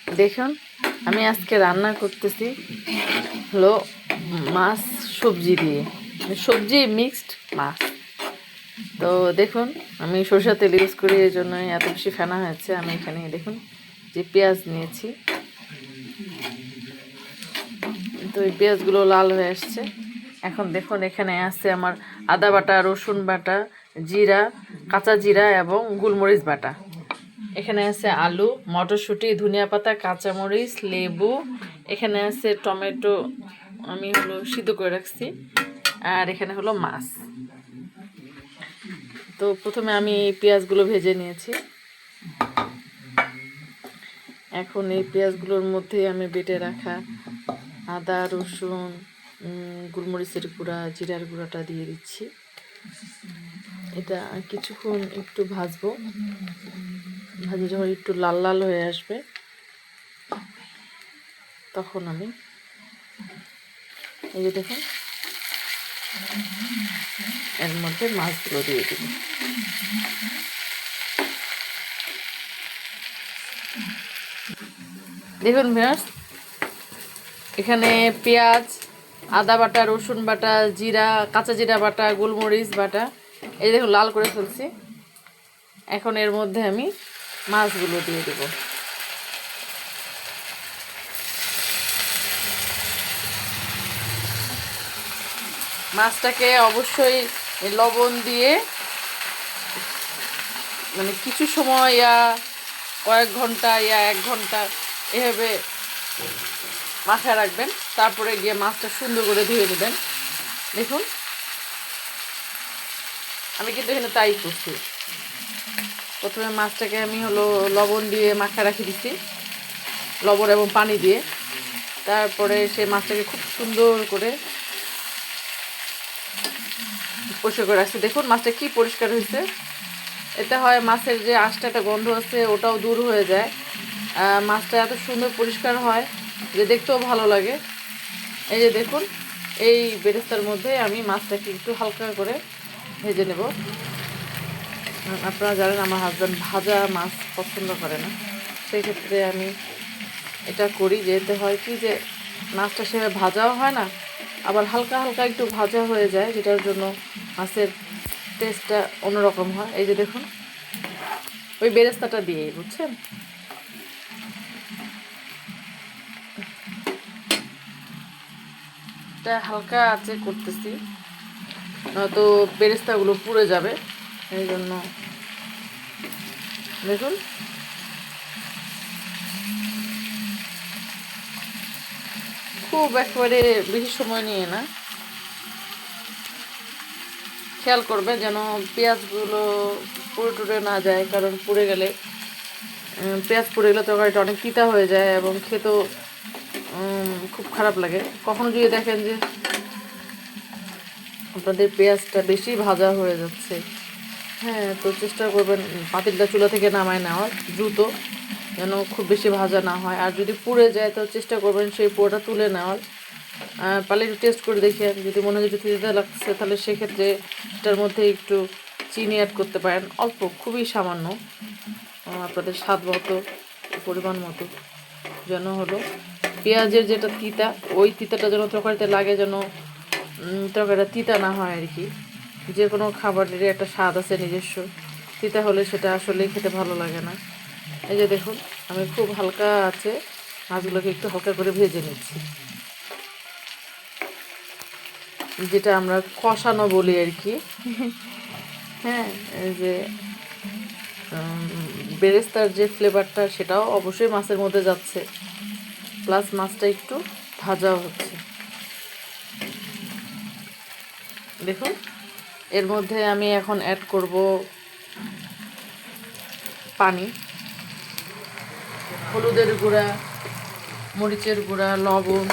দেখুন আমি আজকে রান্না করতেছি হলো মাছ সবজি দিয়ে, সবজি মিক্সড মাছ। তো দেখুন আমি সরষের তেল ইউজ করি, এই জন্যই এত বেশি ফেনা হয়েছে। আমি এখানে দেখুন যে পেঁয়াজ নিয়েছি, তো এই পেঁয়াজগুলো লাল হয়ে আসছে। এখন দেখুন এখানে আছে আমার আদা বাটা, রসুন বাটা, জিরা, কাঁচা জিরা এবং গোলমরিচ বাটা। এখানে আছে আলু, মটরশুঁটি, ধনিয়া পাতা, কাঁচামরিচ, লেবু। এখানে আছে টমেটো, আমি হলো সিদ্ধ করে রাখছি। আর এখানে হলো মাছ। তো প্রথমে আমি এই পেঁয়াজগুলো ভেজে নিয়েছি। এখন এই পেঁয়াজগুলোর মধ্যে আমি বেটে রাখা আদা, রসুন, গোলমরিচের গুঁড়া, জিরার গুঁড়াটা দিয়ে দিচ্ছি। এটা কিছুক্ষণ একটু ভাজবো। ভাজে যখন একটু লাল লাল হয়ে আসবে তখন আমি এই যে দেখুন এর মধ্যে মাছগুলো দিয়ে দিব। দেখুন ভিউয়ার্স, এখানে পেঁয়াজ, আদা বাটা, রসুন বাটা, জিরা, কাঁচা জিরা বাটা, গোলমরিচ বাটা, এই দেখুন লাল করে ফেলছি। এখন এর মধ্যে আমি মাছগুলো দিয়ে দেব। মাছটাকে অবশ্যই লবণ দিয়ে মানে কিছু সময় কয়েক ঘন্টা 1 ঘন্টা এভাবে মাথায় রাখবেন, তারপরে গিয়ে মাছটা সুন্দর করে ধুয়ে নেবেন। দেখুন আমি কিন্তু এখানে তাই করছি। প্রথমে মাছটাকে আমি হলো লবণ দিয়ে মাখায় রাখি দিচ্ছি, লবণ এবং পানি দিয়ে। তারপরে সেই মাছটাকে খুব সুন্দর করে পরিষ্কার করে রাখছি। দেখুন মাছটা কি পরিষ্কার হয়েছে। এতে হয় মাছের যে আঁশটা একটা গন্ধ আছে ওটাও দূর হয়ে যায়। মাছটা এত সুন্দর পরিষ্কার হয় যে দেখতেও ভালো লাগে। এই যে দেখুন এই বেরেস্তার মধ্যে আমি মাছটাকে একটু হালকা করে ভেজে নেব। আপনারা জানেন আমার হাজব্যান্ড ভাজা মাছ পছন্দ করে না, সেই ক্ষেত্রে আমি এটা করি। যেতে হয় কি যে মাছটা সেভাবে ভাজাও হয় না, আবার হালকা হালকা একটু ভাজা হয়ে যায়, যেটার জন্য মাছের টেস্টটা অন্যরকম হয়। এই যে দেখুন ওই বেরেস্তাটা দিয়ে, বুঝছেন, এটা হালকা আঁচে করতেছি, নয়তো বেরেস্তাগুলো পুড়ে যাবে। এই জন্য দেখুন খুব একেবারে বেশি সময় নিয়ে না, খেয়াল করবে যেন পেঁয়াজগুলো পুড়ে টুড়ে না যায়, কারণ পুড়ে গেলে পেঁয়াজ পুড়ে গেলে তরকারিটা অনেক তিতা হয়ে যায় এবং খেতেও খুব খারাপ লাগে। কখনো যদি দেখেন যে আপনাদের পেঁয়াজটা বেশি ভাজা হয়ে যাচ্ছে, হ্যাঁ, তো চেষ্টা করবেন পাতিলটা চুলা থেকে নামায় নেওয়ার দ্রুত, যেন খুব বেশি ভাজা না হয়। আর যদি পুড়ে যায় তো চেষ্টা করবেন সেই পুরোটা তুলে নেওয়ার। পালে একটু টেস্ট করে দেখেন, যদি মনে হয় একটু তিতা লাগছে তাহলে সেক্ষেত্রে এটার মধ্যে একটু চিনি অ্যাড করতে পারেন, অল্প, খুবই সামান্য, আপনাদের স্বাদ মতো, পরিমাণ মতো, যেন হলো পেঁয়াজের যেটা তিতা ওই তিতাটা যেন তরকারিতে লাগে, যেন তরকারিটা তিতা না হয় আর কি। যে কোনো খাবারেরই একটা স্বাদ আছে নিজস্ব, তিতা হলে সেটা আসলে খেতে ভালো লাগে না। এই যে দেখুন আমি খুব হালকা আছে মাছগুলোকে একটু হালকা করে ভেজে নিচ্ছি, যেটা আমরা কষানো বলি আর কি। হ্যাঁ, এই যে বেরেস্তার যে ফ্লেভারটা সেটাও অবশ্যই মাছের মধ্যে যাচ্ছে, প্লাস মাছটা একটু ভাজাও হচ্ছে। দেখুন এর মধ্যে আমি এখন অ্যাড করব পানি, হলুদের গুঁড়া, মরিচের গুঁড়া, লবণ,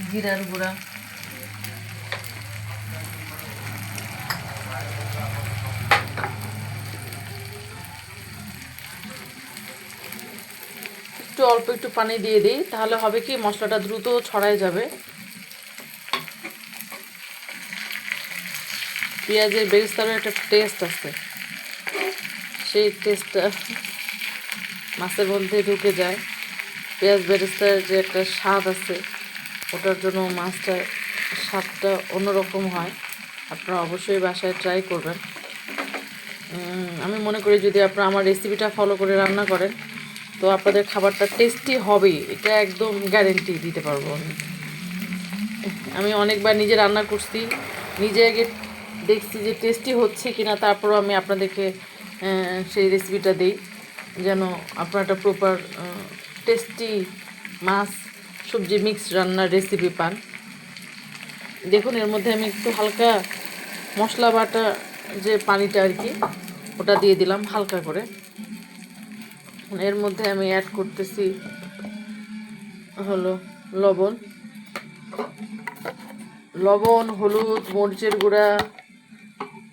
জিরার গুঁড়া, একটু অল্প একটু পানি দিয়ে দিই, তাহলে হবে কি মশলাটা দ্রুত ছড়ায় যাবে। পেঁয়াজের বেরেস্তারও একটা টেস্ট আছে, সেই টেস্টটা মাছের মধ্যে ঢুকে যায়। পেঁয়াজ বেরেস্তার যে একটা স্বাদ আছে, ওটার জন্য মাছটার স্বাদটা অন্যরকম হয়। আপনারা অবশ্যই বাসায় ট্রাই করবেন। আমি মনে করি যদি আপনারা আমার রেসিপিটা ফলো করে রান্না করেন তো আপনাদের খাবারটা টেস্টি হবেই, এটা একদম গ্যারেন্টি দিতে পারবো আমি। আমি অনেকবার নিজে রান্না করছি, নিজে আগে দেখছি যে টেস্টি হচ্ছে কিনা, তারপরও আমি আপনাদেরকে সেই রেসিপিটা দিই যেন আপনারা একটা প্রপার টেস্টি মাছ সবজি মিক্স রান্নার রেসিপি পান। দেখুন এর মধ্যে আমি একটু হালকা মশলা বাটা যে পানিটা আর কি, ওটা দিয়ে দিলাম হালকা করে। এর মধ্যে আমি অ্যাড করতেছি হলো লবণ, হলুদ, মরিচের গুঁড়া,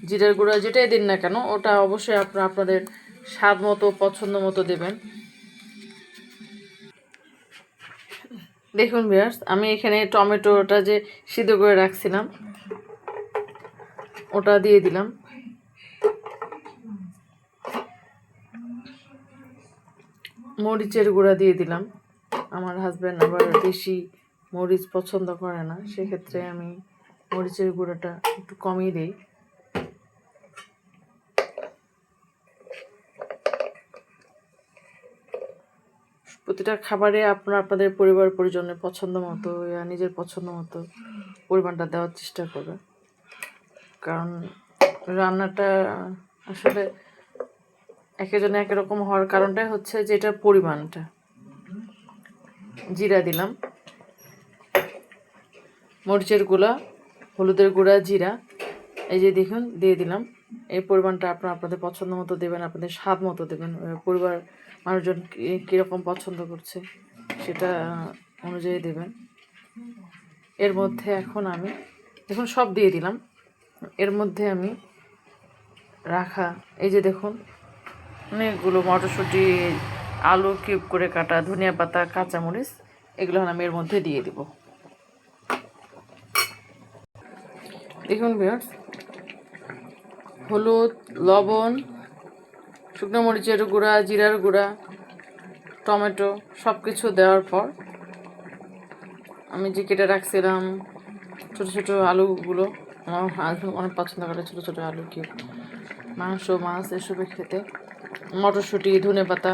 জিরার গুঁড়া, যেটাই দিন না কেন ওটা অবশ্যই আপনাদের স্বাদ মতো পছন্দ মতো দেবেন। দেখুন ভিউয়ার্স, আমি এখানে টমেটোটা যে সিদ্ধ করে রাখছিলাম ওটা দিয়ে দিলাম। মরিচের গুঁড়া দিয়ে দিলাম। আমার হাজব্যান্ড আবার বেশি মরিচ পছন্দ করে না, সেক্ষেত্রে আমি মরিচের গুঁড়াটা একটু কমিয়ে দিই। প্রতিটা খাবারে আপনাদের পরিবার পরিজনের পছন্দ মতো নিজের পছন্দ মতো পরিমাণটা দেওয়ার চেষ্টা করবেন, কারণ রান্নাটা আসলে একজনে এক রকম হওয়ার কারণটাই হচ্ছে যে এটার পরিমাণটা। জিরা দিলাম, মরিচের গুঁড়া, হলুদের গুঁড়া, জিরা, এই যে দেখুন দিয়ে দিলাম। এই পরিমাণটা আপনাদের পছন্দ মতো দেবেন, আপনাদের স্বাদ মতো দেবেন। পরিবার মানুষজন কীরকম পছন্দ করছে সেটা অনুযায়ী দেবেন। এর মধ্যে এখন আমি দেখুন সব দিয়ে দিলাম। এর মধ্যে আমি রাখা এই যে দেখুন অনেকগুলো মটরশুঁটি, আলু কিউব করে কাটা, ধনিয়া পাতা, কাঁচামরিচ, এগুলো আমি এর মধ্যে দিয়ে দিব। দেখুন ভিউয়ার্স, হলুদ, লবণ, শুকনো মরিচের গুঁড়া, জিরার গুঁড়া, টমেটো সব কিছু দেওয়ার পর আমি যে কেটে রাখছিলাম ছোটো ছোটো আলুগুলো, আমার হাজব্যান্ড অনেক পছন্দ করে ছোটো ছোটো আলু কিউব, মাংস মাছ এসবে খেতে, মটরশুঁটি, ধনেপাতা,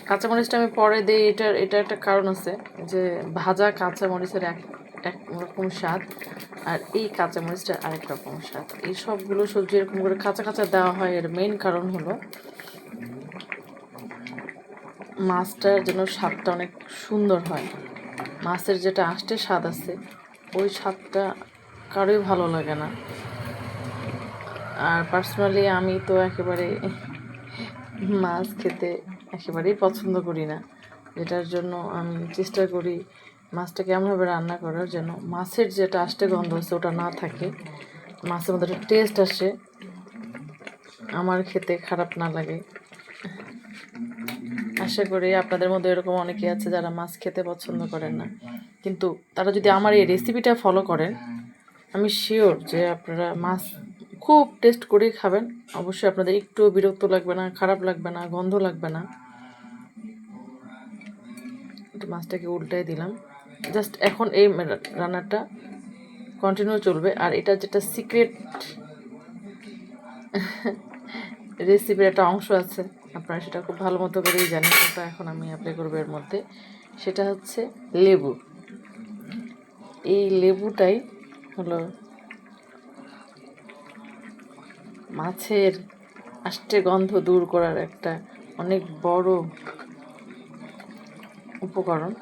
কাঁচামরিচটা আমি পরে দিই। এটা একটা কারণ আছে যে ভাজা কাঁচামরিচের এক রকম স্বাদ, আর এই কাঁচামরিচটার আরেক রকম স্বাদ। এই সবগুলো সবজি এরকম করে কাঁচা কাঁচা দেওয়া হয়, এর মেইন কারণ হলো মাছটার যেন স্বাদটা অনেক সুন্দর হয়। মাছের যেটা আষ্টে স্বাদ আছে ওই স্বাদটা কারোই ভালো লাগে না। আর পার্সোনালি আমি তো একেবারে মাছ খেতে একেবারেই পছন্দ করি না, যেটার জন্য আমি চেষ্টা করি মাছটাকে এমনভাবে রান্না করার যেন মাছের যেটা আষ্টে গন্ধ আছে ওটা না থাকে, মাছের মধ্যে একটা টেস্ট আসে, আমার খেতে খারাপ না লাগে। আশা করি আপনাদের মধ্যে এরকম অনেকে আছে যারা মাছ খেতে পছন্দ করেন না, কিন্তু তারা যদি আমার এই রেসিপিটা ফলো করেন আমি শিওর যে আপনারা মাছ খুব টেস্ট করেই খাবেন। অবশ্যই আপনাদের একটু বিরক্ত লাগবে না, খারাপ লাগবে না, গন্ধ লাগবে না। একটু মাছটাকে উল্টাই দিলাম। জাস্ট এখন এই রান্নাটা কন্টিনিউ চলবে। আর এটা যেটা সিক্রেট রেসিপির একটা অংশ আছে, আপনারা সেটা খুব ভালো মতো করেই জানেন, কিন্তু এখন আমি অ্যাপ্লাই করবো এর মধ্যে। সেটা হচ্ছে লেবু। এই লেবুটাই হলো মাছের আষ্টে গন্ধ দূর করার একটা অনেক বড় উপকরণ।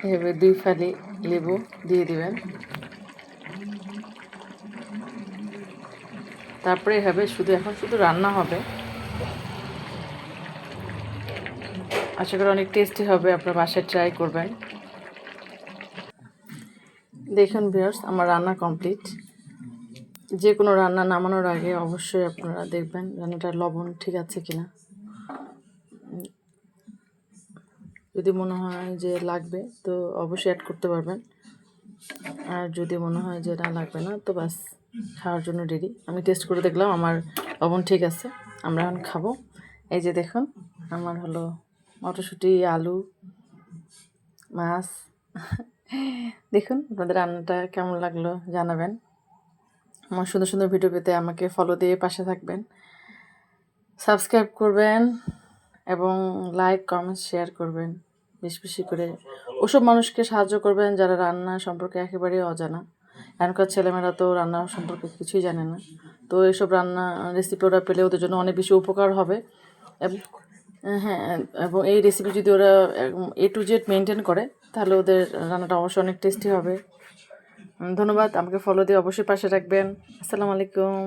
এভাবে 2 ফালি লেবু দিয়ে দিবেন, তারপরে এভাবে এখন শুধু রান্না হবে। আশা করি অনেক টেস্টি হবে, আপনার বাসায় ট্রাই করবেন। দেখুন ভিউয়ার্স, আমার রান্না কমপ্লিট। যে কোনো রান্না নামানোর আগে অবশ্যই আপনারা দেখবেন রান্নাটার লবণ ঠিক আছে কিনা। যদি মনে হয় যে লাগবে তো অবশ্যই অ্যাড করতে পারবেন, আর যদি মনে হয় যে না লাগবে না তো বাস খাওয়ার জন্য রেডি। আমি টেস্ট করে দেখলাম আমার লবণ ঠিক আছে, আমরা এখন খাবো। এই যে দেখুন আমার হলো মটরশুঁটি, আলু, মাছ। দেখুন আপনাদের রান্নাটা কেমন লাগলো জানাবেন। আমার সুন্দর সুন্দর ভিডিও পেতে আমাকে ফলো দিয়ে পাশে থাকবেন, সাবস্ক্রাইব করবেন এবং লাইক কমেন্ট শেয়ার করবেন বেশি বেশি করে। ওসব মানুষকে সাহায্য করবেন যারা রান্না সম্পর্কে একেবারেই অজানা। এখনকার ছেলেমেয়েরা তো রান্না সম্পর্কে কিছুই জানে না, তো এইসব রান্না রেসিপি ওরা পেলে ওদের জন্য অনেক বেশি উপকার হবে। হ্যাঁ, এবং এই রেসিপি যদি ওরা A to Z মেনটেন করে তাহলে ওদের রান্নাটা অবশ্যই অনেক টেস্টি হবে। ধন্যবাদ, আমাকে ফলো দিয়ে অবশ্যই পাশে রাখবেন। আসসালামু আলাইকুম।